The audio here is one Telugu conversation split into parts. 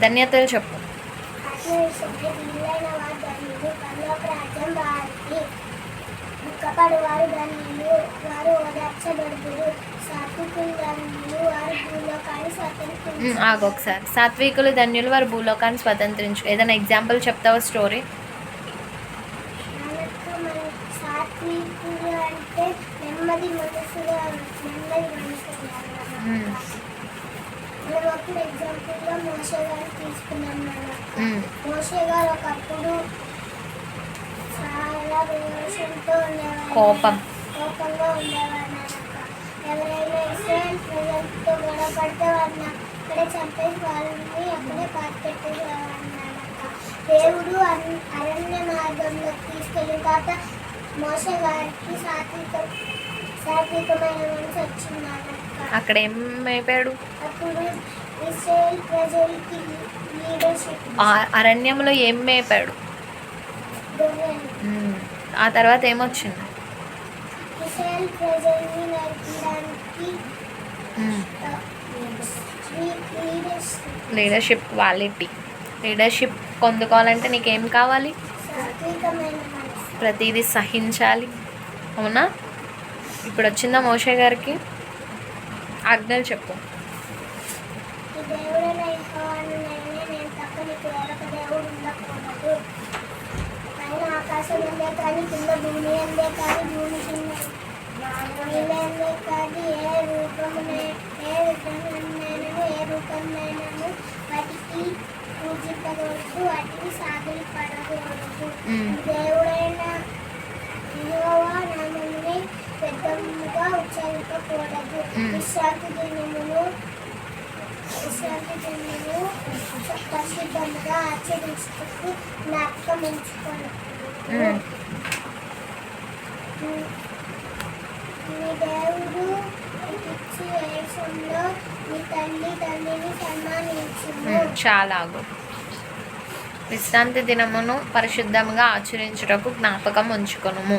ధన్యతలు చెప్పు. ఆగొకసారి. సాత్వికులు ధన్యులు, వారు భూలోకాన్ని స్వతంత్రించు. ఏదైనా ఎగ్జాంపుల్ చెప్తావా స్టోరీ? ఎగ్జాంపుల్గా మోషే గారు తీసుకున్నాం. మోషే గారు ఒకప్పుడు చాలా రోషంతో కోపంగా ఉండేవారు. ఎవరైనా ఇస్రాయేల్ ప్రజలతో గొడవ పడితే వారిని అక్కడే చంపేసి వాళ్ళని అక్కడే పాతిపెట్టేసేవారు. దేవుడు అరణ్య మార్గంలో తీసుకెళ్ళిన తర్వాత మోషే గారికి సాత్వికమైన మనసు వచ్చిందన్నమాట. అక్కడ ఏమైపోయాడు? అప్పుడు ఇస్రాయేల్ ప్రజలకి లీడర్షిప్. అరణ్యంలో ఏం మేపాడు? ఆ తర్వాత ఏమొచ్చింది? ఇస్రాయేల్ ప్రజల్ని నడిపించడానికి లీడర్షిప్ క్వాలిటీ. లీడర్షిప్ పొందుకోవాలంటే నీకేం కావాలి? ప్రతిదీ సహించాలి. అవునా? ఇప్పుడు వచ్చిందా మోషే గారికి? ఆజ్ఞలు చెప్పు. ఆకాశం ఉందే కానీ కింద భూమి అందే కానీ భూమి కింద కానీ ఏ విగ్రహమైనను ఏ రూపమైనను వాటికి పూజింపకూడదు, వాటిని సాగిలి పడకూడదు. దేవుడైన యెహోవా నామముని పెద్దగా ఉచ్చరింపకూడదు. విశ్రాంతి దినమును పరిశుద్ధముగా ఆచరించుటకు జ్ఞాపకం ఉంచుకోను. మీ దేవుడు ఇచ్చి దేశంలో మీ తండ్రిని సన్మానించుము. చాలా విశ్రాంతి దినమును పరిశుద్ధంగా ఆచరించుటకు జ్ఞాపకం ఉంచుకొనుము.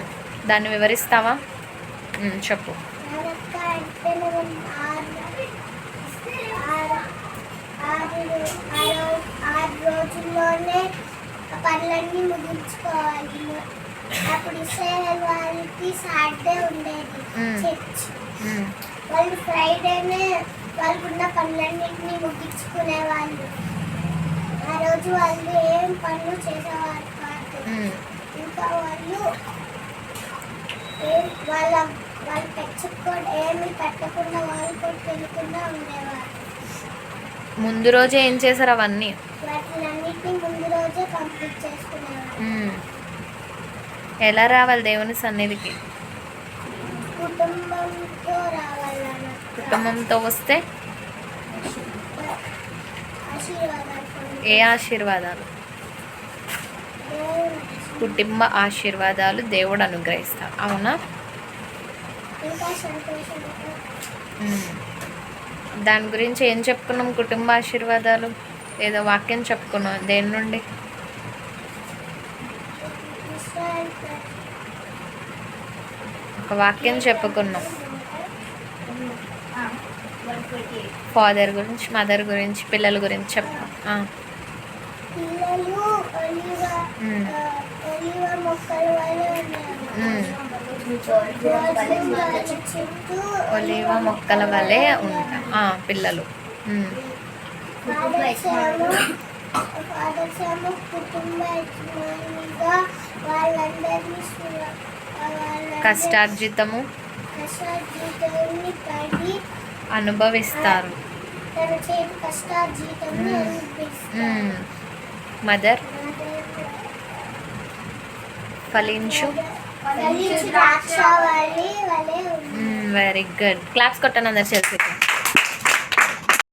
దాన్ని వివరిస్తావా? చెప్పు. 6 రోజుల్లోనే పనులన్నీ ముగించుకోవాలి. అప్పుడు ఇస్రాయేల్ వాళ్ళకి సాటర్డే ఉండేది చర్చ్. వాళ్ళు ఫ్రైడేనే వాళ్ళకున్న పనులన్నింటినీ ముగించుకునేవాళ్ళు. ఆ రోజు వాళ్ళు ఏం పనులు చేసేవారు కాదు. ఇంకా వాళ్ళు ఏమి పెట్టకుండా వాళ్ళు కూడా తెలియకుండా ఉండేవారు. ముందు రోజే ఏం చేశారు? అవన్నీ వాటిలన్నిటిని ముందు రోజే కంప్లీట్ చేసుకునేవారు. ఎలా రావాలి దేవుని సన్నిధికి? కుటుంబంతో రావాలన్న. కుటుంబంతో వస్తే ఏ ఆశీర్వాదాలు? కుటుంబ ఆశీర్వాదాలు దేవుడు అనుగ్రహిస్తాడు. అవునా? దాని గురించి ఏం చెప్పుకున్నాం? కుటుంబ ఆశీర్వాదాలు ఏదో వాక్యం చెప్పుకున్నాం. దేని నుండి? ఒక వాక్యం చెప్పుకున్నాం. ఫాదర్ గురించి, మదర్ గురించి, పిల్లల గురించి చెప్పు. ఒలీవ మొక్కల వలె ఉంటా పిల్లలు. కష్టార్జితము అనుభవిస్తారు. మదర్ ఫలించు. Very good. క్లాప్స్ కొట్టండి అందరు చేసి.